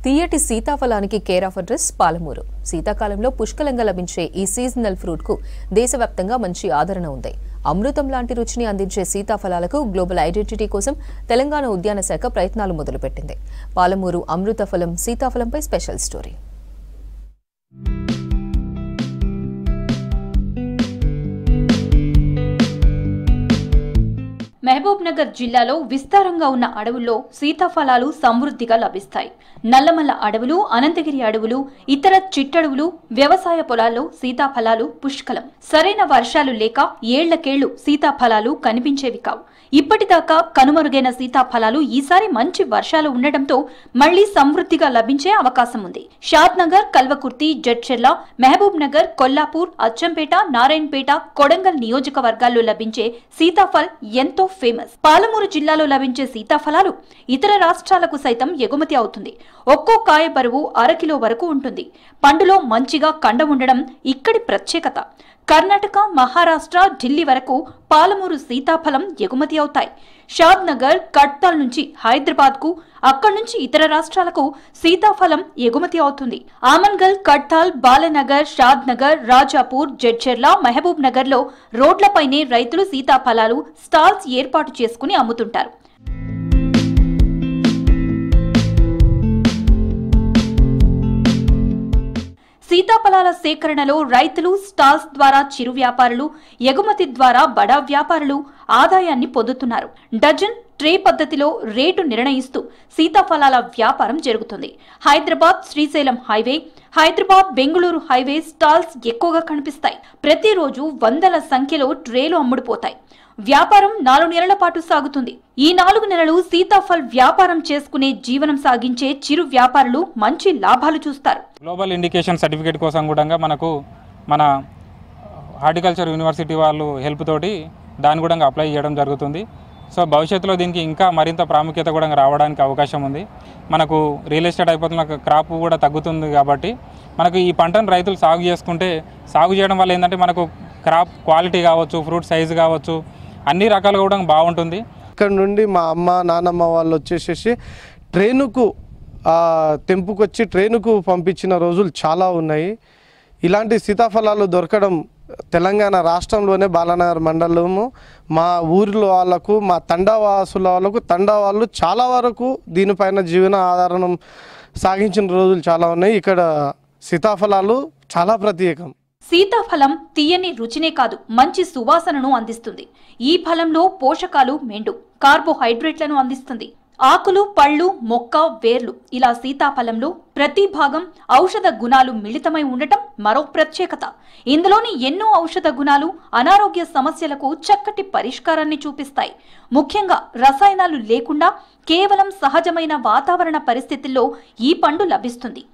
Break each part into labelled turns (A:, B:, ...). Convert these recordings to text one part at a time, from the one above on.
A: తీయటి సీతాఫలానికి care of address Palamuru. శీతాకాలంలో పుష్కలంగా లభించే ఈ సీజనల్ ఫ్రూట్ కు దేశవ్యాప్తంగా మంచి ఆదరణ ఉంది. అమృతం లాంటి రుచిని అందించే సీతాఫలాలకు గ్లోబల్ ఐడెంటిటీ కోసం తెలంగాణ ఉద్యాన శాఖ ప్రయత్నాలు మొదలుపెట్టింది. పాలమూరు అమృత ఫలం సీతాఫలంపై స్పెషల్ స్టోరీ.
B: మహబూబ్ నగర్ జిల్లాలో విస్తారంగా ఉన్న అడవుల్లో సీతాఫలాలు సమృద్ధిగా లభిస్తాయి. నల్లమల్ల అడవులు, అనంతగిరి అడవులు, ఇతర చిట్టడవులు, వ్యవసాయ పొలాల్లో సీతాఫలాలు పుష్కలం. సరైన వర్షాలు లేక ఏళ్లకేళ్లు సీతాఫలాలు కనిపించేవి కావు. ఇప్పటిదాకా కనుమరుగైన సీతాఫలాలు ఈసారి మంచి వర్షాలు ఉండటంతో మళ్లీ సమృద్ధిగా లభించే అవకాశం ఉంది. షాద్ నగర్, కల్వకుర్తి, జడ్చెర్ల, మహబూబ్ నగర్, కొల్లాపూర్, అచ్చంపేట, నారాయణపేట, కొడంగల్ నియోజకవర్గాల్లో లభించే సీతాఫల్ ఎంతో ఫేమస్. పాలమూరు జిల్లాలో లభించే సీతాఫలాలు ఇతర రాష్ట్రాలకు సైతం ఎగుమతి అవుతుంది. ఒక్కో కాయ బరువు 1/2 కిలో వరకు ఉంటుంది. పండులో మంచిగా కండ ఉండడం ఇక్కడి ప్రత్యేకత. కర్ణాటక, మహారాష్ట్ర, ఢిల్లీ వరకు పాలమూరు సీతాఫలం ఎగుమతి అవుతాయి. షాద్ నగర్, కడ్తాల్ నుంచి హైదరాబాద్ కు, అక్కడి నుంచి ఇతర రాష్ట్రాలకు సీతాఫలం ఎగుమతి అవుతుంది. ఆమన్గల్, కడ్తాల్, బాలనగర్, షాద్ నగర్, రాజాపూర్, జడ్చెర్ల, మహబూబ్ నగర్ లో రోడ్లపైనే రైతులు సీతాఫలాలు స్టాల్స్ ఏర్పాటు చేసుకుని అమ్ముతుంటారు. సీతాఫలాల సేకరణలో రైతులు, స్టాల్స్ ద్వారా చిరు వ్యాపారులు, ఎగుమతి ద్వారా బడా వ్యాపారులు ఆదాయాన్ని పొందుతున్నారు. డజన్, ట్రే పద్ధతిలో రేటు నిర్ణయిస్తూ సీతాఫలాల వ్యాపారం జరుగుతుంది. Hyderabad, Srisailam highway, Hyderabad, Bengaluru highway stalls ఎక్కువగా కనిపిస్తాయి. ప్రతిరోజు వందల సంఖ్యలో ట్రేలు అమ్ముడుపోతాయి. వ్యాపారం 4 నెలల పాటు సాగుతుంది. ఈ 4 నెలలు సీతాఫల్ వ్యాపారం చేసుకునే జీవనం సాగించే చిరు వ్యాపారులు మంచి లాభాలు చూస్తారు.
C: గ్లోబల్ ఇండికేషన్ సర్టిఫికేట్ కోసం కూడా మనకు మన హార్టికల్చర్ యూనివర్సిటీ వాళ్ళు హెల్ప్ తోటి దాన్ని కూడా అప్లై చేయడం జరుగుతుంది. సో భవిష్యత్తులో దీనికి ఇంకా మరింత ప్రాముఖ్యత కూడా రావడానికి అవకాశం ఉంది. మనకు రియల్ ఎస్టేట్ అయిపోతున్న క్రాప్ కూడా తగ్గుతుంది కాబట్టి మనకు ఈ పంటను రైతులు సాగు చేసుకుంటే, సాగు చేయడం వల్ల ఏంటంటే మనకు క్రాప్ క్వాలిటీ కావచ్చు, ఫ్రూట్ సైజు కావచ్చు, అన్ని రకాలుగా కూడా బాగుంటుంది.
D: ఇక్కడ నుండి మా అమ్మ, నాన్నమ్మ వాళ్ళు వచ్చేసేసి ట్రైనుకు తెంపుకొచ్చి ట్రైనుకు పంపించిన రోజులు చాలా ఉన్నాయి. ఇలాంటి సీతాఫలాలు దొరకడం తెలంగాణ రాష్ట్రంలోనే బాలనగర్ మండలము, మా ఊరిలో వాళ్ళకు, మా తండావాసుల వాళ్ళకు, తండా వాళ్ళు చాలా వరకు దీనిపైన జీవన ఆధారం సాగించిన రోజులు చాలా ఉన్నాయి. ఇక్కడ సీతాఫలాలు చాలా ప్రత్యేకం.
B: సీతాఫలం తీయని రుచినే కాదు, మంచి సువాసనను అందిస్తుంది. ఈ ఫలంలో పోషకాలు మెండు, కార్బోహైడ్రేట్లను అందిస్తుంది. ఆకులు, పళ్ళు, మొక్క, వేర్లు ఇలా సీతాఫలంలో ప్రతి భాగం ఔషధ గుణాలు మిళితమై ఉండటం మరో ప్రత్యేకత. ఇందులోని ఎన్నో ఔషధ గుణాలు అనారోగ్య సమస్యలకు చక్కటి పరిష్కారాన్ని చూపిస్తాయి. ముఖ్యంగా రసాయనాలు లేకుండా కేవలం సహజమైన వాతావరణ పరిస్థితుల్లో ఈ పండు లభిస్తుంది.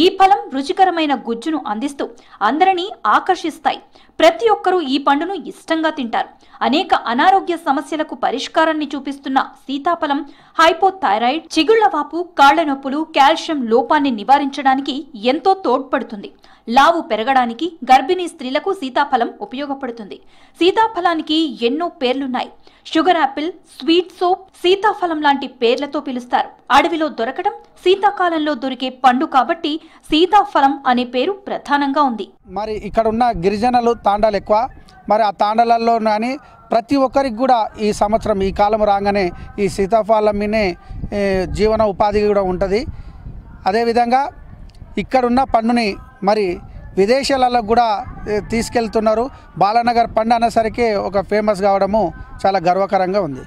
B: ఈ ఫలం రుచికరమైన గుజ్జును అందిస్తూ అందరినీ ఆకర్షిస్తాయి. ప్రతి ఒక్కరూ ఈ పండును ఇష్టంగా తింటారు. అనేక అనారోగ్య సమస్యలకు పరిష్కారాన్ని చూపిస్తున్న సీతాఫలం హైపోథైరాయిడ్, చిగుళ్లవాపు, కాళ్ల నొప్పులు, కాల్షియం లోపాన్ని నివారించడానికి ఎంతో తోడ్పడుతుంది. లావు పెరగడానికి గర్భిణీ స్త్రీలకు సీతాఫలం ఉపయోగపడుతుంది. సీతాఫలానికి ఎన్నో పేర్లున్నాయి. షుగర్ యాపిల్, స్వీట్ సోప్, సీతాఫలం లాంటి పేర్లతో పిలుస్తారు. అడవిలో దొరకడం, శీతాకాలంలో దొరికే పండు కాబట్టి సీతాఫలం అనే పేరు ప్రధానంగా ఉంది.
E: మరి ఇక్కడ ఉన్న గిరిజనులు తాండాలు ఎక్కువ. మరి ఆ తాండాలలో కానీ ప్రతి ఒక్కరికి కూడా ఈ సంవత్సరం, ఈ కాలం రాగానే ఈ సీతాఫలం మీనే జీవన ఉపాధి కూడా ఉంటుంది. అదేవిధంగా ఇక్కడున్న పండుని మరి విదేశాలలో కూడా తీసుకెళ్తున్నారు. బాలనగర్ పండు అనేసరికి ఒక ఫేమస్ కావడము చాలా గర్వకరంగా ఉంది.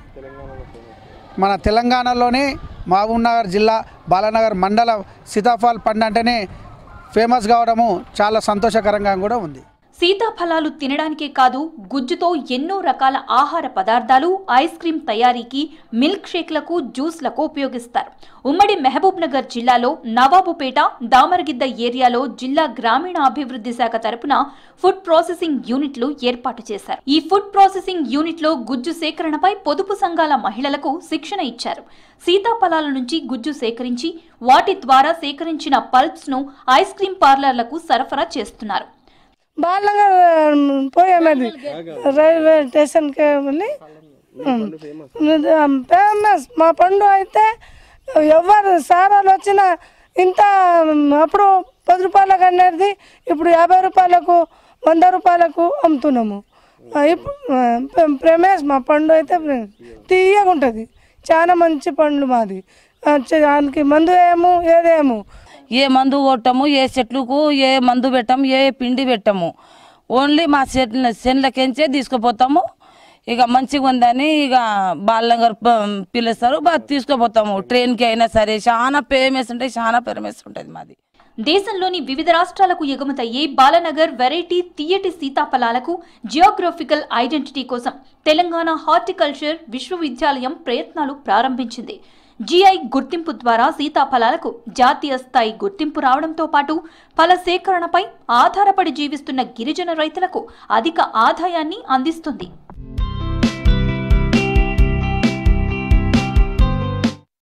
E: మన తెలంగాణలోనే మహబూబ్ నగర్ జిల్లా బాలనగర్ మండలం సీతాఫల్ పండు అంటేనే ఫేమస్ కావడము చాలా సంతోషకరంగా కూడా ఉంది.
B: సీతాఫలాలు తినడానికే కాదు, గుజ్జుతో ఎన్నో రకాల ఆహార పదార్థాలు, ఐస్ క్రీం తయారీకి, మిల్క్ షేక్లకు, జ్యూస్లకు ఉపయోగిస్తారు. ఉమ్మడి మహబూబ్ నగర్ జిల్లాలో నవాబుపేట, దామరగిద్ద ఏరియాలో జిల్లా గ్రామీణ అభివృద్ధి శాఖ తరపున ఫుడ్ ప్రాసెసింగ్ యూనిట్లు ఏర్పాటు చేశారు. ఈ ఫుడ్ ప్రాసెసింగ్ యూనిట్లో గుజ్జు సేకరణపై పొదుపు సంఘాల మహిళలకు శిక్షణ ఇచ్చారు. సీతాఫలాల నుంచి గుజ్జు సేకరించి వాటి ద్వారా సేకరించిన పల్ప్స్ ను ఐస్ క్రీం పార్లర్లకు సరఫరా చేస్తున్నారు.
F: బాలనగర్ పోయామది రైల్వే స్టేషన్కి వెళ్ళి ఫేమస్ మా పండు అయితే ఎవరు సారాలు వచ్చినా ఇంత అప్పుడు 10 రూపాయలకు అనేది ఇప్పుడు 50 రూపాయలకు 100 రూపాయలకు అమ్ముతున్నాము. ప్రేమేస్ మా పండు అయితే తీయగా ఉంటుంది, చాలా మంచి పండ్లు మాది. దానికి మందు ఏదేమో
G: ఏ మందు కొట్టము, ఏ చెట్లకు ఏ మందు పెట్టము, ఏ పిండి పెట్టము. ఓన్లీ మా చెట్లకెంచే తీసుకుపోతాము. ఇక మంచిగా ఉందని ఇక బాలంగారు పిలుస్తారు, తీసుకుపోతాము. ట్రైన్కి అయినా సరే చాలా ఫేమస్ ఉంటాయి, చాలా ఫేమస్ ఉంటుంది మాది.
B: దేశంలోని వివిధ రాష్ట్రాలకు ఎగుమతయ్యే బాలనగర్ వెరైటీ తీయటి సీతాఫలాలకు జియోగ్రఫికల్ ఐడెంటిటీ కోసం తెలంగాణ హార్టికల్చర్ విశ్వవిద్యాలయం ప్రయత్నాలు ప్రారంభించింది. జిఐ గుర్తింపు ద్వారా సీతాఫలాలకు జాతీయ స్థాయి గుర్తింపు రావడంతో పాటు ఫల సేకరణపై ఆధారపడి జీవిస్తున్న గిరిజన రైతులకు అధిక ఆదాయాన్ని అందిస్తుంది.